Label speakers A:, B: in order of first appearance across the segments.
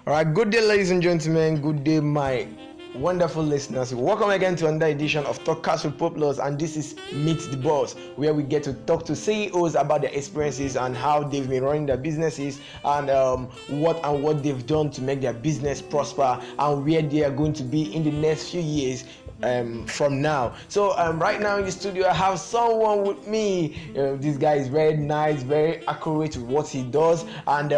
A: All right, good day, ladies and gentlemen. Good day, my wonderful listeners. Welcome again to another edition of Talkers with Poplars, and this is Meet the Boss, where we get to talk to CEOs about their experiences and how they've been running their businesses, and what they've done to make their business prosper, and where they are going to be in the next few years from now. So right now in the studio I have someone with me. This guy is very nice, very accurate with what he does, and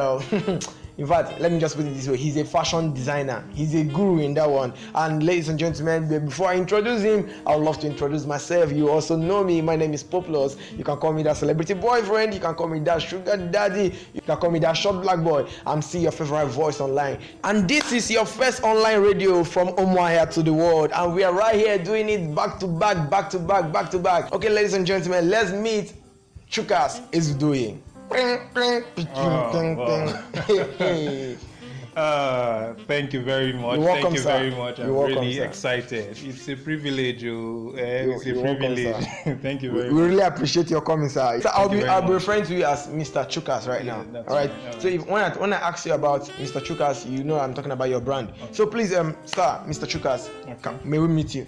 A: in fact, let me just put it this way, he's a fashion designer. He's a guru in that one. And ladies and gentlemen, before I introduce him, I would love to introduce myself. You also know me. My name is Poplars. You can call me that celebrity boyfriend. You can call me that sugar daddy. You can call me that short black boy. I'm still your favorite voice online. And this is your first online radio from Umuahia to the world. And we are right here doing it back to back, back to back, back to back. Okay, ladies and gentlemen, let's meet Chukas is doing.
B: Thank you very much.
A: Welcome,
B: thank you very much. I'm really
A: sir.
B: Excited. It's a privilege. It's a privilege. Thank you very
A: We
B: much.
A: really appreciate your coming, sir. So I'll be referring to you as Mr. Chukas right now. All right. So when I ask you about Mr. Chukas, you know I'm talking about your brand. Okay. So please, sir, Mr. Chukas, may we meet you?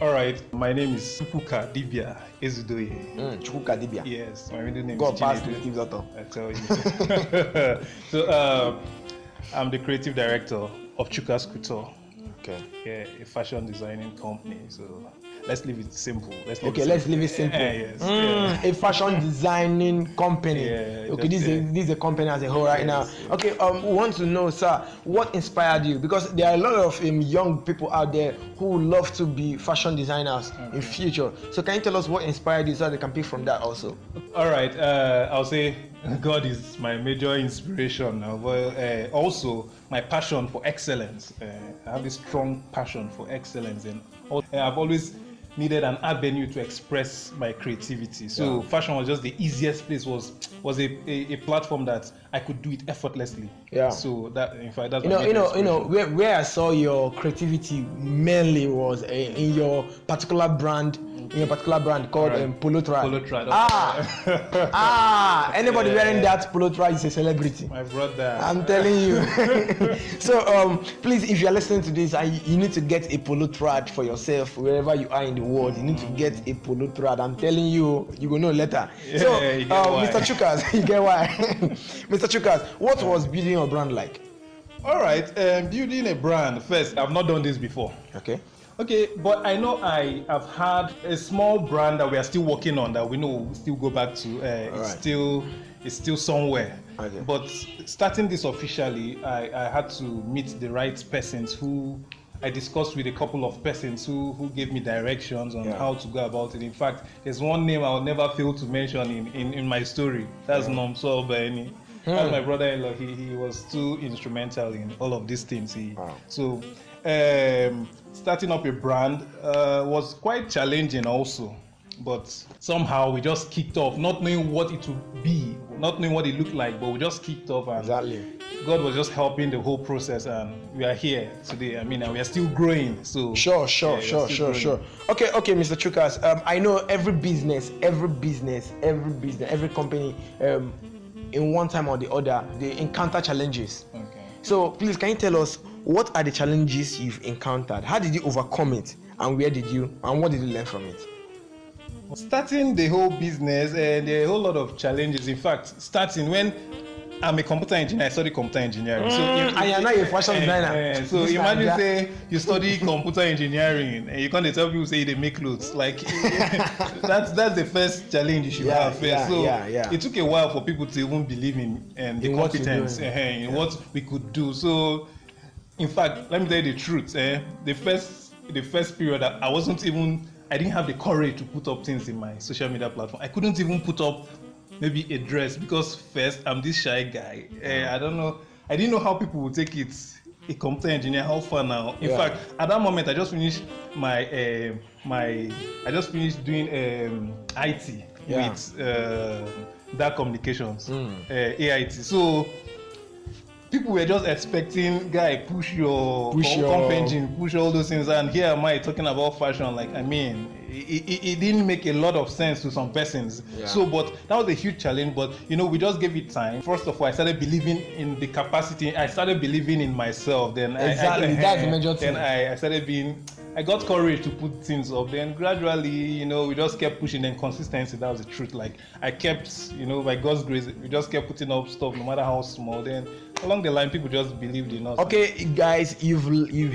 B: All right. My name is TCHUKAS Couture.
A: Chukwuka Dibia.
B: Yes. My middle name
A: God
B: is
A: pass
B: Chinedu.
A: the tips out.
B: I tell you. So I'm the creative director of TCHUKAS COUTURE.
A: Okay.
B: Yeah, a fashion designing company. So let's leave it simple. Let's leave it simple. Yes.
A: A fashion designing company. Okay, this is a company as a whole right now.
B: Yes.
A: Okay, we want to know, sir, what inspired you? Because there are a lot of young people out there who love to be fashion designers in future. So can you tell us what inspired you so they can pick from that also?
B: All right, I'll say God is my major inspiration, but also my passion for excellence. I have a strong passion for excellence, and I've always needed an avenue to express my creativity. So fashion was just the easiest place, was a platform that I could do it effortlessly. Yeah. So that, in fact, that's
A: where I saw your creativity mainly was in your particular brand. In your particular brand called Polo Trad.
B: Polo Trad.
A: Anybody wearing that Polo Trad is a celebrity.
B: My brother.
A: I'm telling you. So please, if you are listening to this, you need to get a Polo Trad for yourself wherever you are in the world. You need to get a Polo Trad. I'm telling you, you will know later.
B: Yeah,
A: so,
B: Mr.
A: Chukas, you get why? Mr. Chukas, what was building your brand like?
B: All right, building a brand. First, I've not done this before. Okay, but I know I have had a small brand that we are still working on, that we know we'll still go back to. It's still somewhere. Okay. But starting this officially, I had to meet the right persons who I discussed with a couple of persons who gave me directions on how to go about it. In fact, there's one name I will never fail to mention in my story. That's Nomso Obeni. That's my brother-in-law. He was too instrumental in all of these things. So starting up a brand was quite challenging also, but somehow we just kicked off, not knowing what it would be, not knowing what it looked like, but we just kicked off, and God was just helping the whole process, and we are here today. I mean, and we are still growing. So sure. Okay,
A: Mr. Chukas, I know every business, every company, in one time or the other, they encounter challenges. Okay. So please, can you tell us what are the challenges you've encountered? How did you overcome it, and what did you learn from it?
B: Starting the whole business, there are a whole lot of challenges. In fact, starting when I'm a computer engineer, I study computer engineering.
A: And you're not a fashion designer.
B: So imagine say you study computer engineering and you can't tell people say they make clothes. Like that's the first challenge you should have first. It took a while for people to even believe in the competence in what we could do. So in fact, let me tell you the truth. The first period, I didn't have the courage to put up things in my social media platform. I couldn't even put up maybe a dress, because first, I'm this shy guy. I didn't know how people would take it. A computer engineer, how far now? In fact, at that moment, I just finished doing IT with Dark Communications, AIT. So people were just expecting, guy, push your pump engine, push all those things, and here am I talking about fashion. Like, I mean, it didn't make a lot of sense to some persons. Yeah. So, but that was a huge challenge. But you know, we just gave it time. First of all, I started believing in the capacity. I started believing in myself. Then
A: exactly, that's the major thing.
B: Then I started being. I got courage to put things up. Then gradually, you know, we just kept pushing. And consistency, that was the truth. Like I kept, you know, by God's grace, we just kept putting up stuff, no matter how small. Then along the line, people just believed in us.
A: Okay, guys, you've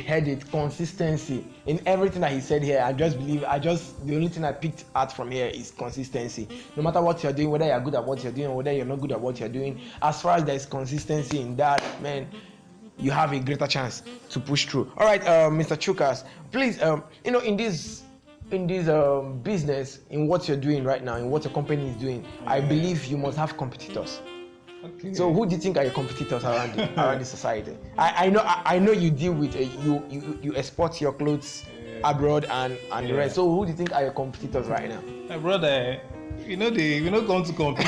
A: heard it. Consistency in everything that he said here. The only thing I picked out from here is consistency. No matter what you're doing, whether you're good at what you're doing or whether you're not good at what you're doing, as far as there's consistency in that, man, you have a greater chance to push through. All right, Mr. Chukas, please, you know, in this business, in what you're doing right now, in what your company is doing, I believe you must have competitors. Okay. So who do you think are your competitors around the society? I know you deal with you export your clothes abroad and the rest. So who do you think are your competitors right now?
B: My brother, we not come to compete.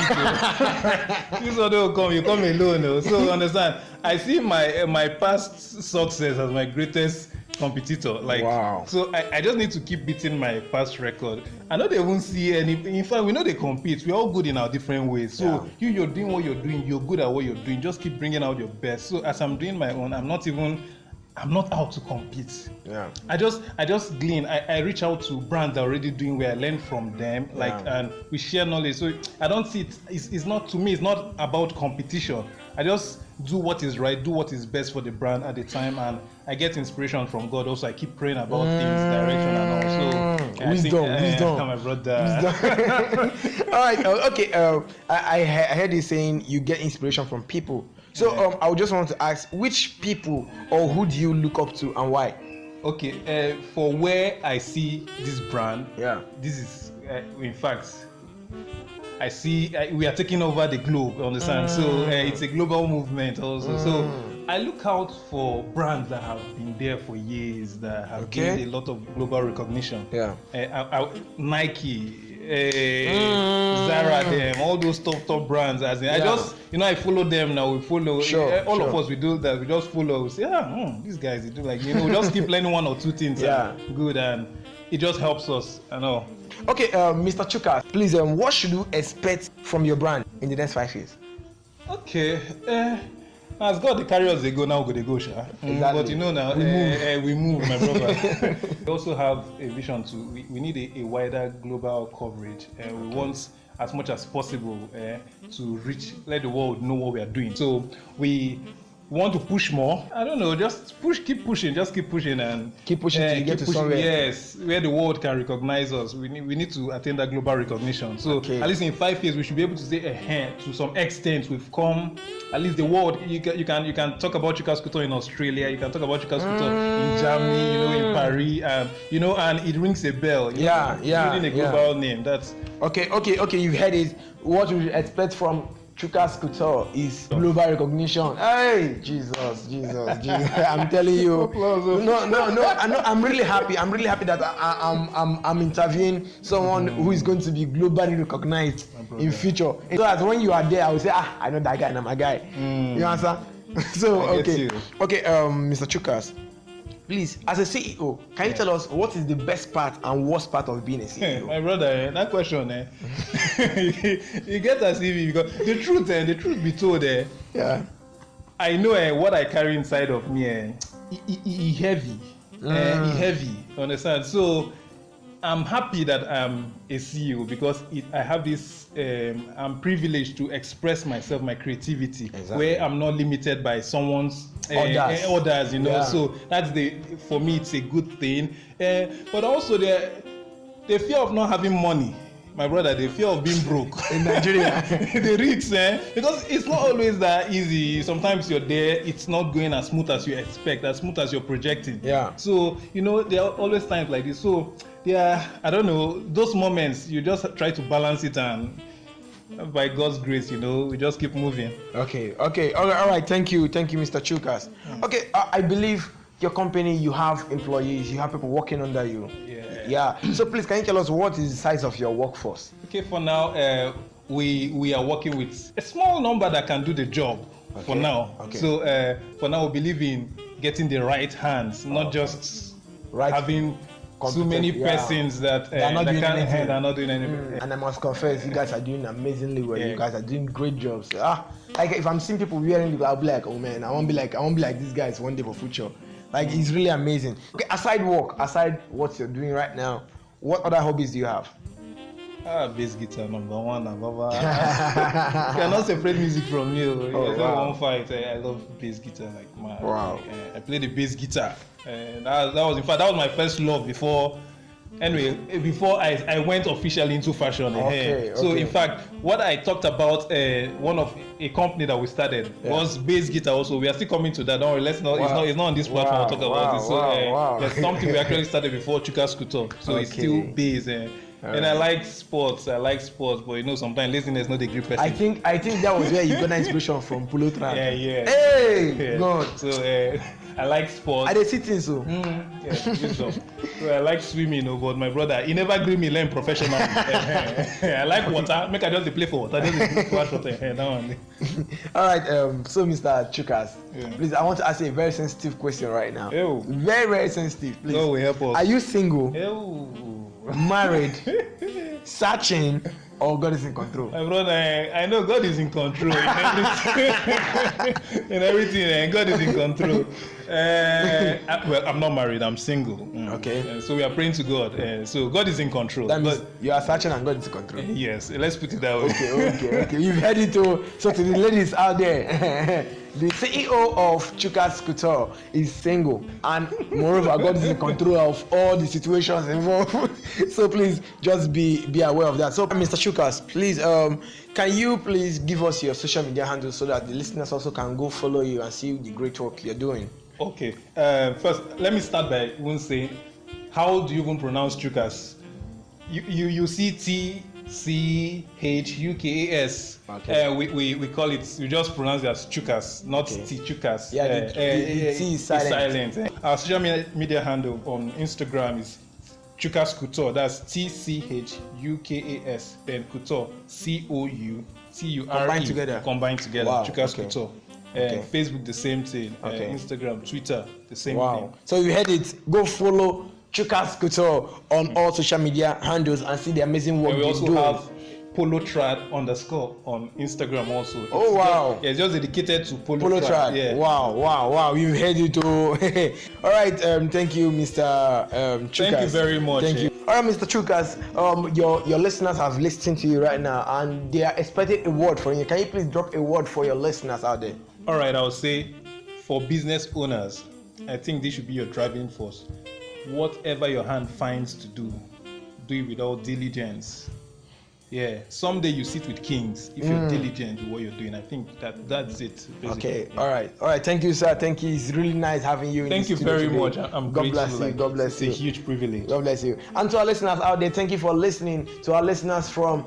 B: This one don't come, you come alone. So understand, I see my past success as my greatest competitor. Like, wow. So I just need to keep beating my past record. I know they won't see any. In fact, we know they compete. We're all good in our different ways. So you're doing what you're doing. You're good at what you're doing. Just keep bringing out your best. So as I'm doing my own, I'm not out to compete. Yeah. I just glean. I reach out to brands that are already doing where I learn from them. Like, and we share knowledge. So I don't see it. It's not, to me, it's not about competition. I just do what is right, do what is best for the brand at the time, and I get inspiration from God. Also, I keep praying about things, direction, and also wisdom. My brother.
A: All right. Okay. I heard you saying you get inspiration from people. So I just want to ask, which people or who do you look up to and why?
B: Okay. For where I see this brand, this is in fact. I see we are taking over the globe, understand? So it's a global movement also. So I look out for brands that have been there for years, that have gained a lot of global recognition. Yeah. Nike, Zara, them, all those top brands. As in, I just, I follow them now. We follow. All of us, we do that. We just follow. We say, these guys, they do like, we just keep learning one or two things. Good, and it just helps us. I know.
A: Okay, Mr. Chukas, please, what should you expect from your brand in the next 5 years?
B: Okay, as God, the carriers they go now, they go, sure. Exactly. But now we move, my brother. We also have a vision we need a wider global coverage. We want as much as possible to let the world know what we are doing. So we want to push more. I don't know, just keep pushing and
A: keep pushing till you get to somewhere.
B: Yes, where the world can recognize us. We need to attain that global recognition. So at least in 5 years, we should be able to say, to some extent, we've come. At least the world, you can talk about CHUKAS COUTURE in Australia. You can talk about CHUKAS COUTURE in Germany, in Paris, and it rings a bell. Building a global name. That's
A: okay. You've heard it. What you expect from CHUKAS COUTURE is global recognition. Hey, Jesus. I'm telling you. No. I'm really happy. I'm really happy that I'm interviewing someone who is going to be globally recognized in future. So that when you are there, I will say, I know that guy and I'm a guy. You understand? So okay, Mr. Chukas, please, as a CEO, can you tell us what is the best part and worst part of being a CEO?
B: My brother, that question, you get a CV because the truth be told, I know what I carry inside of me, it's heavy, heavy, understand? So I'm happy that I'm a CEO because I have this, I'm privileged to express myself, my creativity, where I'm not limited by someone's orders, So that's for me, it's a good thing. But also the fear of not having money. My brother, the fear of being broke
A: in Nigeria,
B: the risks, because it's not always that easy. Sometimes you're there, it's not going as smooth as you expect, as smooth as you're projecting. Yeah. So there are always times like this. So I don't know, those moments you just try to balance it, and by God's grace, we just keep moving.
A: Okay. All right. Thank you, Mr. Chukas. Okay, I believe your company, you have employees, you have people working under you. Yeah. So please, can you tell us what is the size of your workforce?
B: Okay, for now, we are working with a small number that can do the job. for now. So for now, we believe in getting the right hands, not just having too many persons that they're not doing anything.
A: And I must confess, you guys are doing amazingly well. You guys are doing great jobs. Like if I'm seeing people wearing it, I'll be like, oh man, I won't be like these guys one day for future. Like it's really amazing. Okay, aside work, aside what you're doing right now, what other hobbies do you have?
B: Bass guitar number one. You cannot separate music from me. One fight. I love bass guitar like mad.
A: Wow.
B: I play the bass guitar. That was my first love before. Anyway, before I went officially into fashion. So in fact, what I talked about one of a company that we started was bass guitar. Also, we are still coming to that. Don't worry, let's not. It's not on this platform. I'll talk about it. So there's something we actually started before TCHUKAS COUTURE. So it's still bass. And I like sports, but sometimes laziness not the great person.
A: I think that was where you got that inspiration from polo track.
B: Hey,
A: God.
B: So I like sports.
A: Are they sitting so?
B: So I like swimming, but my brother, he never grew me learn professional. I like water. Make I just play for water. Just wash water.
A: All right. So Mr. Chukas, please, I want to ask you a very sensitive question right now. Very, very sensitive. Please.
B: No, help us.
A: Are you single? Married, searching, or God is in control?
B: My brother, I know God is in control in everything. In everything, and God is in control. Well, I'm not married. I'm single.
A: Okay.
B: So we are praying to God. So God is in control.
A: That means you are searching and God is in control.
B: Yes. Let's put it that way.
A: Okay. You've heard it too. So to the ladies out there, the CEO of TCHUKAS COUTURE is single, and moreover, God is in control of all the situations involved. So please just be aware of that. So Mr. Chukas, please, can you please give us your social media handles so that the listeners also can go follow you and see the great work you're doing?
B: Okay. First, let me start by even saying, how do you even pronounce Chukas? You see TCHUKAS. We call it. We just pronounce it as Chukas, not TCHUKAS.
A: The T is silent.
B: Our social media handle on Instagram is TCHUKAS COUTURE. That's TCHUKAS. Then Couture, COUTURE. Combined together.
A: Wow.
B: TCHUKAS COUTURE. Facebook the same thing. Instagram, Twitter the same thing.
A: So you heard it. Go follow TCHUKAS COUTURE on all social media handles and see the amazing work
B: we
A: they
B: also
A: do.
B: have polotrad_ on Instagram also. It's just dedicated to polo
A: trad. Wow. You've heard it too. All right. Thank you, Mr. Chukas.
B: Thank you very much.
A: Thank you. All right, Mr. Chukas. Your listeners have listened to you right now, and they are expecting a word from you. Can you please drop a word for your listeners out there?
B: All right. I would say, for business owners, I think this should be your driving force. Whatever your hand finds to do it with all diligence. Someday you sit with kings if you're diligent with what you're doing. I think that's it. Basically.
A: Okay. All right. Thank you, sir. Thank you. It's really nice having you.
B: Thank you very much. I'm
A: God bless
B: grateful.
A: you. God bless you.
B: It's a huge privilege.
A: God bless you. And to our listeners out there, thank you for listening. To our listeners from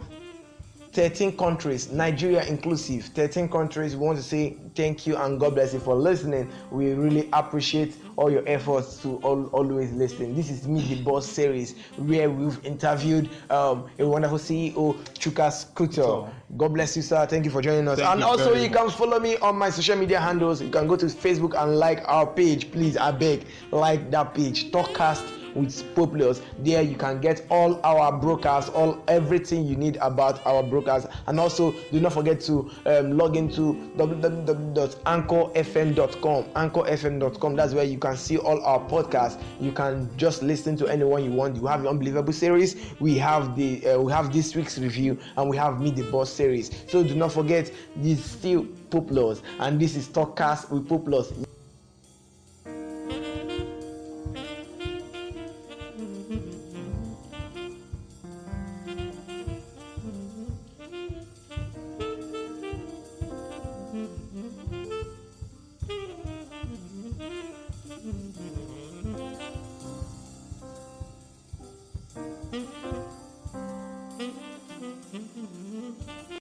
A: 13 countries, Nigeria inclusive, 13 countries, we want to say thank you and God bless you for listening. We really appreciate all your efforts to always listen. This is Meet the Boss series where we've interviewed a wonderful CEO, TCHUKAS COUTURE. God bless you, sir. Thank you for joining us. And also, you can follow me on my social media handles. You can go to Facebook and like our page. Please, I beg, like that page, TalkCast with Populous. There you can get all our broadcasts, everything you need about our broadcasts. And also, do not forget to log into www.anchorfm.com. Anchorfm.com. That's where you can see all our podcasts. You can just listen to anyone you want. You have the Unbelievable series. We have this week's review, and we have Meet the Boss series. So do not forget, this is still Populous, and this is TalkCast with Populous.